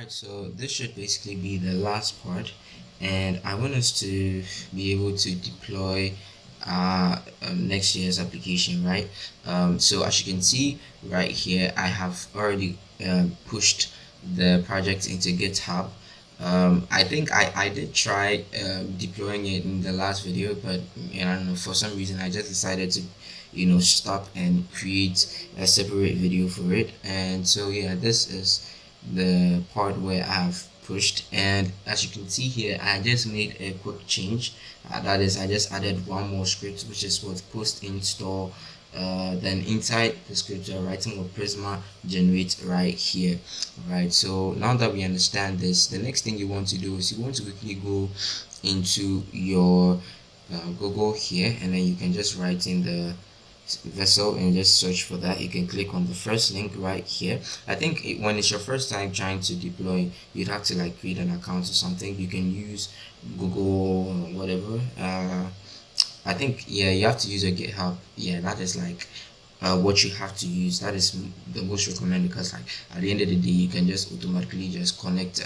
Alright, so this should basically be the last part, and I want us to be able to deploy NextJS application, right? So as you can see right here, I have already pushed the project into GitHub. I think I did try deploying it in the last video, but I don't know, for some reason I just decided to stop and create a separate video for it. And so yeah, this is the part where I've pushed, and as you can see here, I just made a quick change. That is, I just added one more script, which is what post install. Then inside the script you're writing what Prisma generate right here. Right, so now that we understand this, the next thing you want to do is you want to quickly go into your Google here, and then you can just write in the vessel and just search for that. You can click on the first link right here. I think when it's your first time trying to deploy, you'd have to like create an account or something. You can use Google or whatever. I think, yeah, you have to use a GitHub. Yeah, that is like what you have to use. That is the most recommended, because like at the end of the day, you can just automatically just connect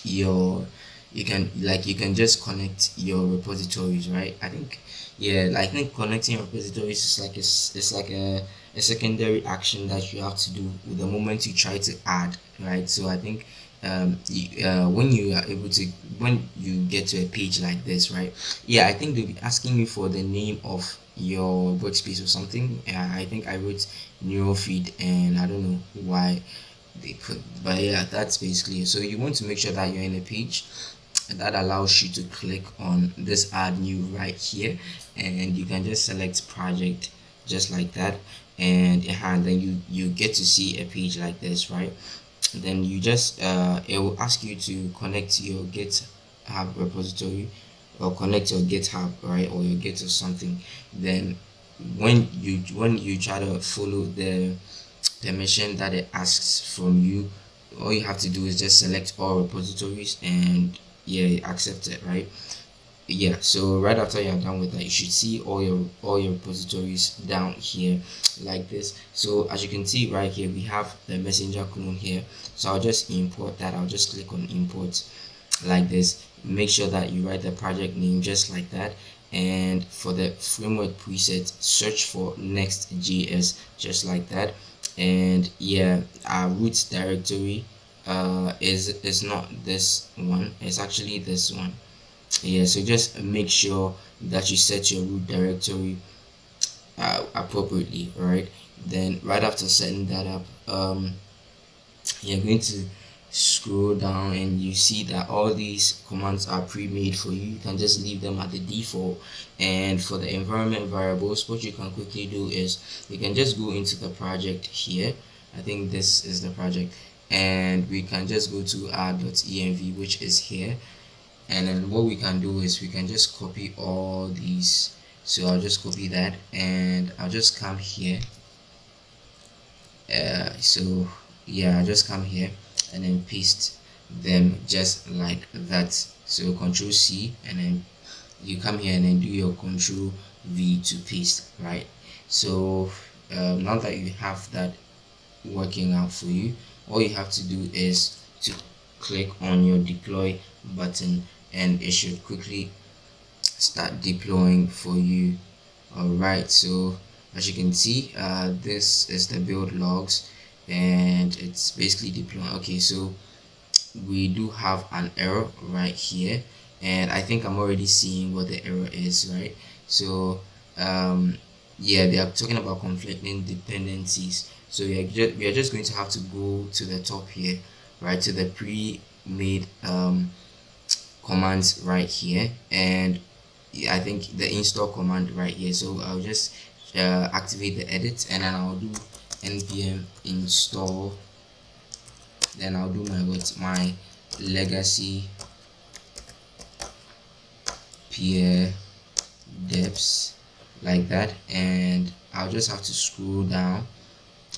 your you can just connect your repositories, right? I think, yeah, I think connecting your repositories is like it's like a secondary action that you have to do with the moment you try to add, right? So I think when you are able to, when you get to a page like this, right, yeah, I think they'll be asking you for the name of your workspace or something. I think I wrote neural feed, and I don't know why they put, but yeah, that's basically it. So you want to make sure that you're in a page that allows you to click on this add new right here, and you can just select project just like that, and then you get to see a page like this, right? Then you just it will ask you to connect your GitHub repository, or connect your GitHub, right, or your Git or something. Then when you try to follow the permission that it asks from you, all you have to do is just select all repositories, and yeah, accept it, right? Yeah, so right after you're done with that, you should see all your repositories down here like this. So as you can see right here, we have the messenger clone here. So I'll just import that. I'll just click on import like this. Make sure that you write the project name just like that, and for the framework preset, search for NextJS just like that. And yeah, our root directory is not this one, it's actually this one. Yeah, so just make sure that you set your root directory appropriately. All right, then right after setting that up, you're going to scroll down, and you see that all these commands are pre-made for you. You can just leave them at the default. And for the environment variables, what you can quickly do is you can just go into the project here. I think this is the project, and we can just go to r.env, which is here. And then what we can do is we can just copy all these. So I'll just copy that, and I'll just come here. So yeah, I'll just come here and then paste them just like that. So Control C, and then you come here and then do your Control V to paste, right? So now that you have that working out for you, all you have to do is to click on your deploy button, and it should quickly start deploying for you. All right, so as you can see, this is the build logs, and it's basically deploying. Okay, so we do have an error right here, and I think I'm already seeing what the error is, right? So yeah, they are talking about conflicting dependencies. So we are just going to have to go to the top here, right, to the pre-made commands right here, and I think the install command right here. So I'll just activate the edit, and then I'll do npm install, then I'll do my legacy peer deps like that, and I'll just have to scroll down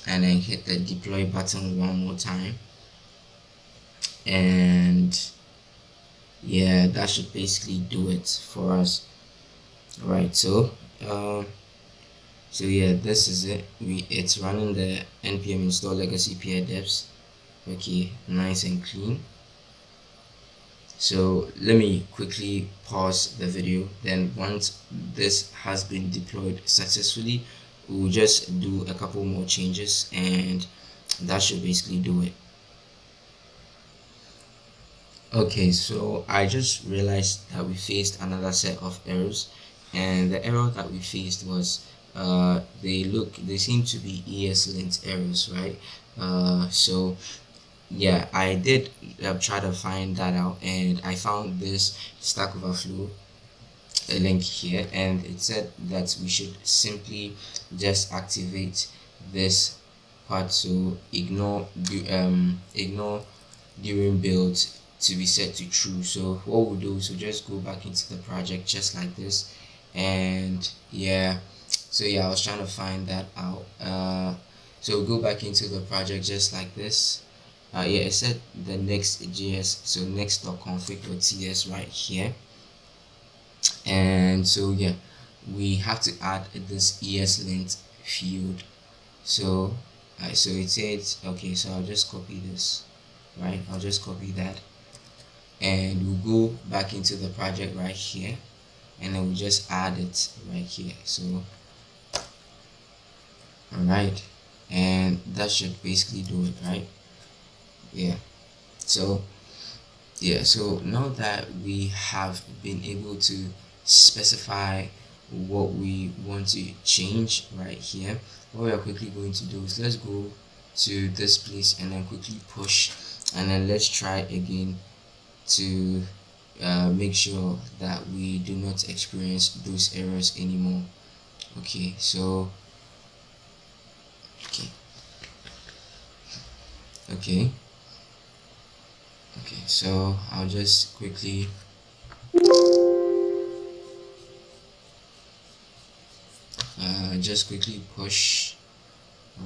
and then hit the deploy button one more time, and yeah, that should basically do it for us. Right, so so yeah, this is it. It's running the npm install legacy peer deps, Okay, nice and clean. So let me quickly pause the video, then once this has been deployed successfully, we'll just do a couple more changes and that should basically do it. Okay, so I just realized that we faced another set of errors, and the error that we faced was they seem to be ESLint errors, right? So yeah, I did try to find that out, and I found this Stack Overflow a link here, and it said that we should simply just activate this part to ignore during build to be set to true. So what we'll do is we'll just go back into the project just like this, and yeah, so yeah, I was trying to find that out. So we'll go back into the project just like this. Yeah, it said the NextJS, so next.config.ts right here, and so yeah, we have to add this ESLint field. So so it says, okay, so I'll just copy this, right? I'll just copy that, and we'll go back into the project right here, and then we'll just add it right here. So all right, and that should basically do it, right? Yeah, so yeah, so now that we have been able to specify what we want to change right here, what we are quickly going to do is let's go to this place and then quickly push, and then let's try again to make sure that we do not experience those errors anymore. Okay, so okay okay okay so I'll just quickly push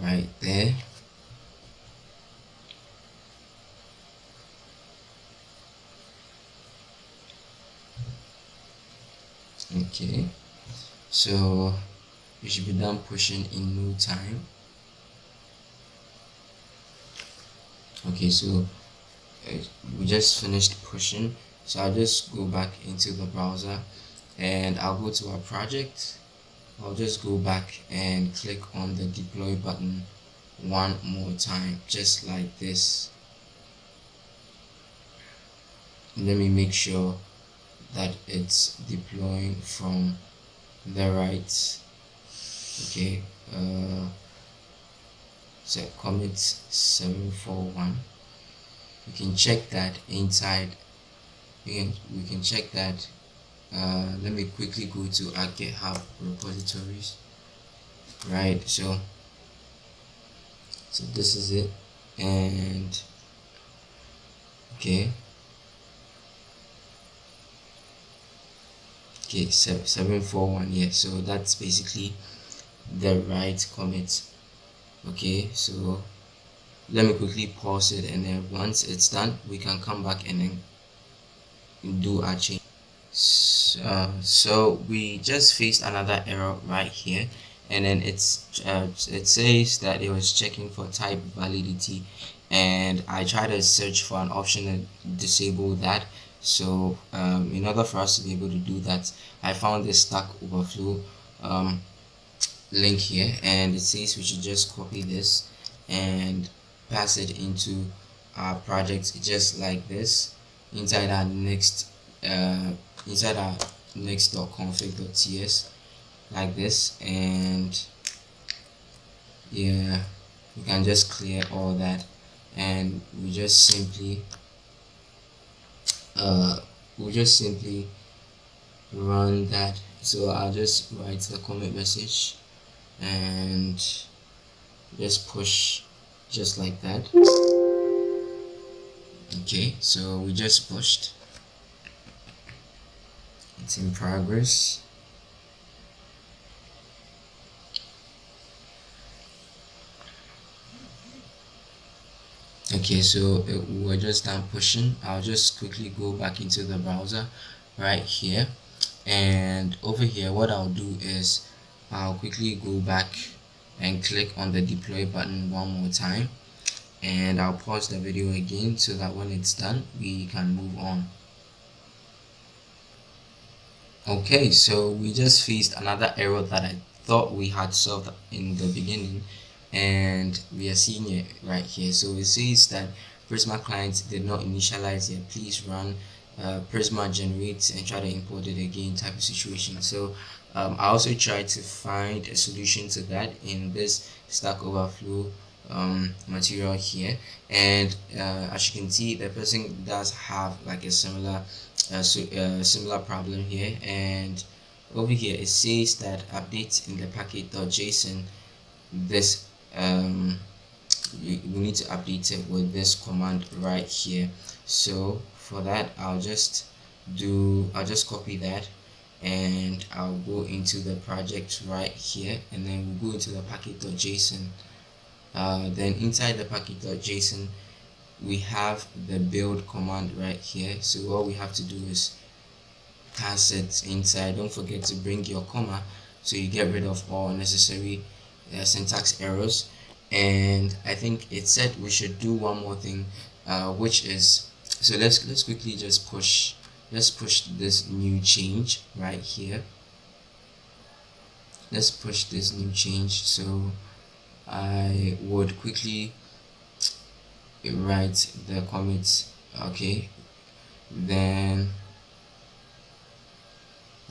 right there. Okay, so we should be done pushing in no time. Okay, so we just finished pushing, so I'll just go back into the browser and I'll go to our project. I'll just go back and click on the deploy button one more time, just like this. Let me make sure that it's deploying from the right. Okay, so commit 741. We can check that inside. We can check that. Let me quickly go to our GitHub repositories. Right, so this is it, and okay, 741. Yeah, so that's basically the right commit. Okay, so let me quickly pause it, and then once it's done we can come back and then do our change. So we just faced another error right here, and then it says that it was checking for type validity, and I tried to search for an option to disable that. So in order for us to be able to do that, I found this Stack Overflow link here, and it says we should just copy this and pass it into our project just like this inside our next.config.ts like this, and yeah, we can just clear all that, and we just simply run that. So I'll just write the commit message and just push just like that. Okay, so we just pushed, it's in progress. Okay, so we're just done pushing. I'll just quickly go back into the browser right here, and over here what I'll do is I'll quickly go back and click on the deploy button one more time, and I'll pause the video again so that when it's done we can move on. Okay, so we just faced another error that I thought we had solved in the beginning, and we are seeing it right here. So it says that Prisma client did not initialize yet, please run Prisma generate and try to import it again type of situation. So I also tried to find a solution to that in this Stack Overflow material here, and as you can see, the person does have like a similar problem here, and over here it says that update in the package.json. This we need to update it with this command right here. So for that I'll just copy that, and I'll go into the project right here, and then we'll go into the package.json. Then inside the package.json we have the build command right here. So all we have to do is pass it inside. Don't forget to bring your comma so you get rid of all unnecessary syntax errors. And I think it said we should do one more thing, which is, so let's quickly just push this new change right here. Let's push this new change. So I would quickly write the commits. Okay, then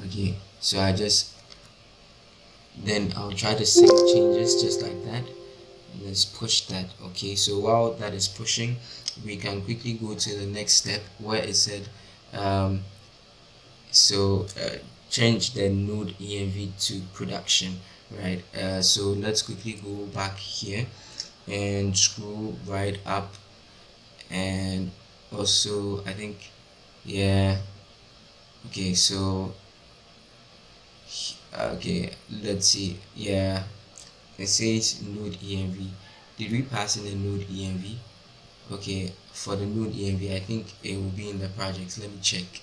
okay, so I'll try to save changes just like that. Let's push that. Okay, so while that is pushing, we can quickly go to the next step where it said change the node env to production, right? So let's quickly go back here and scroll right up, and also I think, yeah, okay, so okay, let's see, yeah, it says node env. Did we pass in the node env? Okay, for the node env I think it will be in the project. Let me check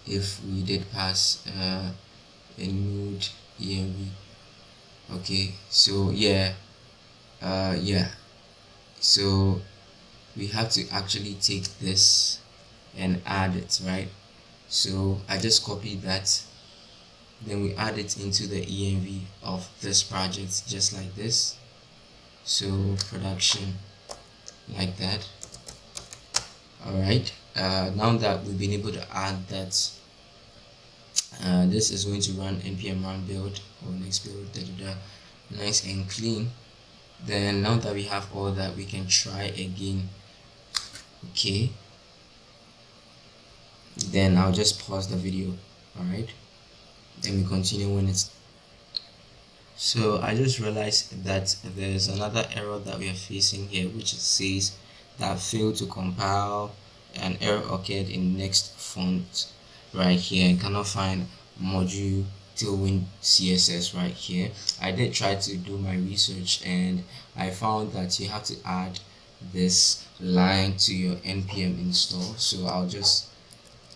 if we did pass a node env. Okay, so yeah, so we have to actually take this and add it, right? So I just copied that, then we add it into the env of this project just like this. So production, like that. All right, now that we've been able to add that, this is going to run npm run build or next build, nice and clean. Then now that we have all that, we can try again. Okay, then I'll just pause the video. All right, then we continue when it's. So I just realized that there's another error that we are facing here, which says that failed to compile. An error occurred in next font right here. I cannot find module tailwind css right here. I did try to do my research, and I found that you have to add this line to your npm install. So I'll just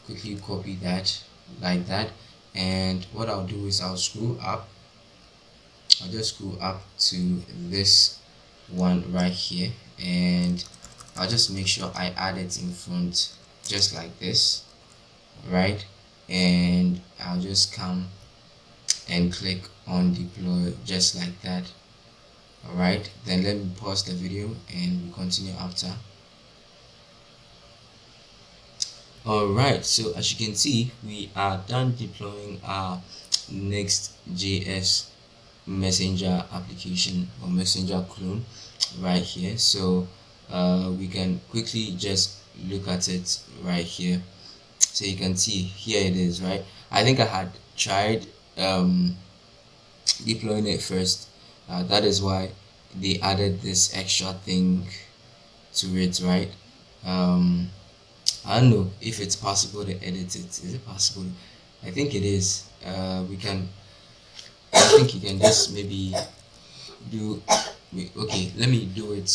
quickly copy that like that, and what I'll do is I'll scroll up. I'll just scroll up to this one right here, and I'll just make sure I add it in front just like this, right? And I'll just come and click on deploy just like that. All right, then let me pause the video and we continue after. All right, so as you can see, we are done deploying our NextJS messenger application or messenger clone right here. So we can quickly just look at it right here. So you can see here it is, right? I think I had tried deploying it first. That is why they added this extra thing to it, right? I don't know if it's possible to edit it. Is it possible? I think it is. We can. I think you can just maybe do. Okay, let me do it.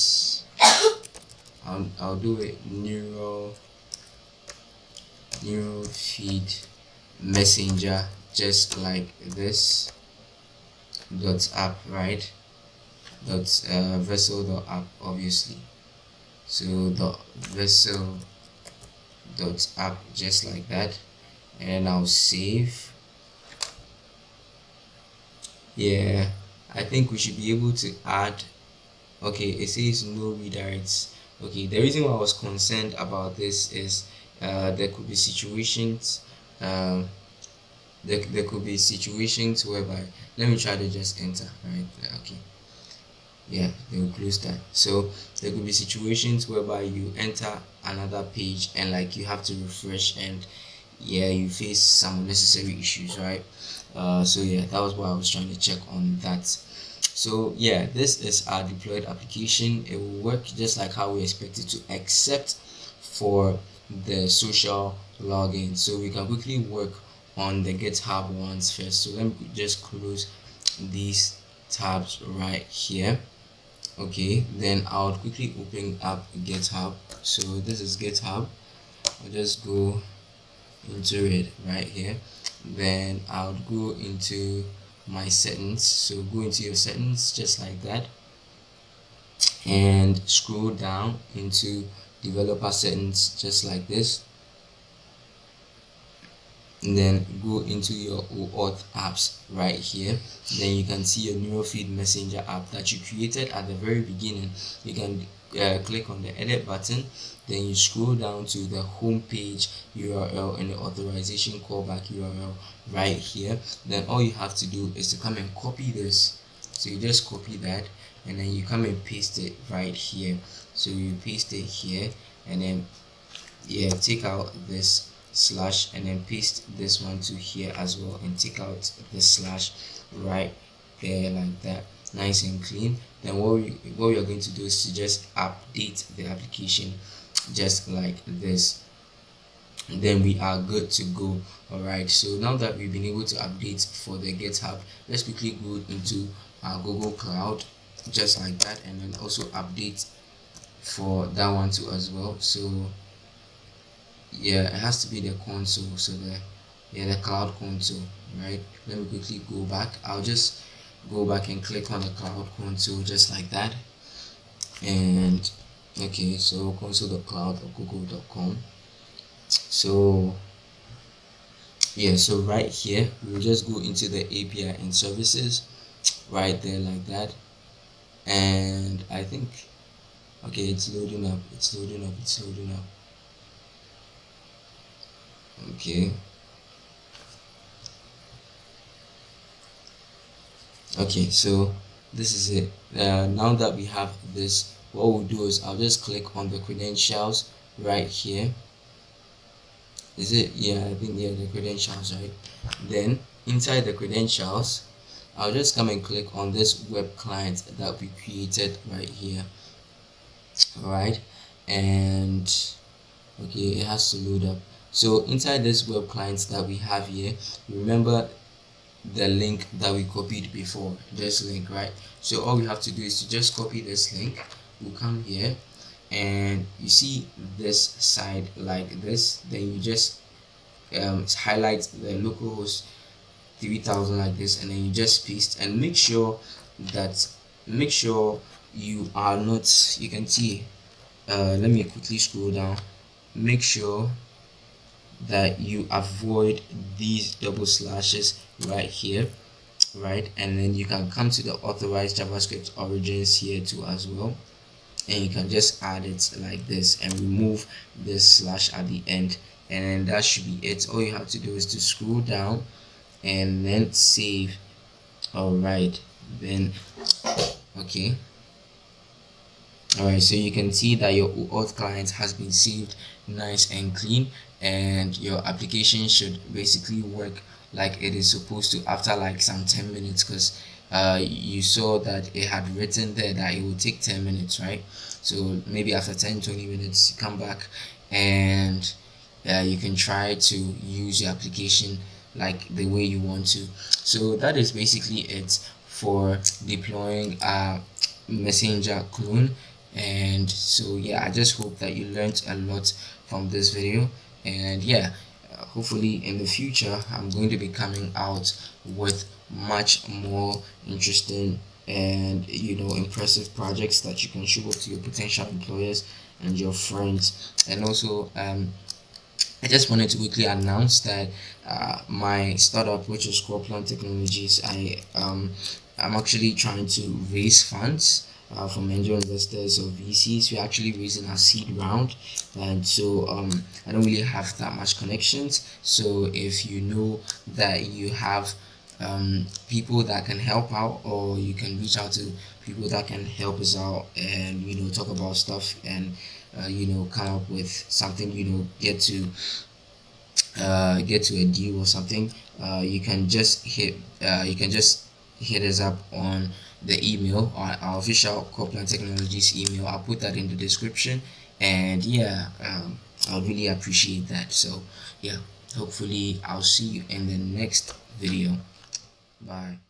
I'll do it. Neural feed messenger just like this dot app, right? vessel.app, obviously. So the vessel.app, just like that, and I'll save. Yeah, I think we should be able to add. Okay, it says no redirects. Okay, the reason why I was concerned about this is there could be situations um, there could be situations whereby, let me try to just enter, right? Okay, yeah, they will close that. So there could be situations whereby you enter another page and like you have to refresh, and yeah, you face some unnecessary issues, right? So yeah, that was what I was trying to check on that. So yeah, this is our deployed application. It will work just like how we expect it to, except for the social login. So we can quickly work on the GitHub ones first. So let me just close these tabs right here. Okay, then I'll quickly open up GitHub. So this is GitHub. I'll just go into it right here. Then I'll go into my settings. So go into your settings just like that, and scroll down into developer settings just like this, and then go into your auth apps right here. Then you can see your neurofeed messenger app that you created at the very beginning. You can click on the edit button, then you scroll down to the home page URL and the authorization callback URL right here. Then all you have to do is to come and copy this. So you just copy that, and then you come and paste it right here. So you paste it here, and then yeah, take out this slash, and then paste this one to here as well, and take out the slash right there like that, nice and clean. Then what we are going to do is to just update the application just like this, and then we are good to go. All right, so now that we've been able to update for the GitHub, let's quickly go into our Google Cloud just like that, and then also update for that one too as well. So yeah, it has to be the console. So the cloud console, right? Let me quickly go back. I'll just go back and click on the cloud console just like that, and okay, so console.cloud.google.com. So yeah, so right here we'll just go into the API and services right there like that, and I think okay, it's loading up. Okay, so this is it. Now that we have this, what we'll do is I'll just click on the credentials right here. Is it? Yeah, I think yeah, the credentials, right? Then inside the credentials, I'll just come and click on this web client that we created right here. Alright, and okay, it has to load up. So inside this web client that we have here, remember the link that we copied before, this link, right? So all we have to do is to just copy this link. We'll come here, and you see this side like this, then you just highlight the localhost 3000 like this, and then you just paste, and make sure you are not, you can see let me quickly scroll down, make sure that you avoid these double slashes right here, right? And then you can come to the authorized JavaScript origins here too as well, and you can just add it like this and remove this slash at the end, and then that should be it. All you have to do is to scroll down and then save. All right, then okay. Alright, so you can see that your auth client has been saved nice and clean, and your application should basically work like it is supposed to after like some 10 minutes, because you saw that it had written there that it will take 10 minutes, right? So maybe after 10-20 minutes you come back, and you can try to use your application like the way you want to. So that is basically it for deploying a messenger clone. And so yeah, I just hope that you learned a lot from this video, and yeah, hopefully in the future I'm going to be coming out with much more interesting and impressive projects that you can show off to your potential employers and your friends. And also I just wanted to quickly announce that my startup, which is Croplan Technologies, I'm actually trying to raise funds from angel investors or VCs. We're actually raising our seed round, and so I don't really have that much connections. So if you know that you have people that can help out, or you can reach out to people that can help us out, and talk about stuff, and come up with something, get to a deal or something. You can just hit us up on the email, our official Copland Technologies email. I'll put that in the description, and yeah, I would really appreciate that. So yeah, hopefully I'll see you in the next video. Bye.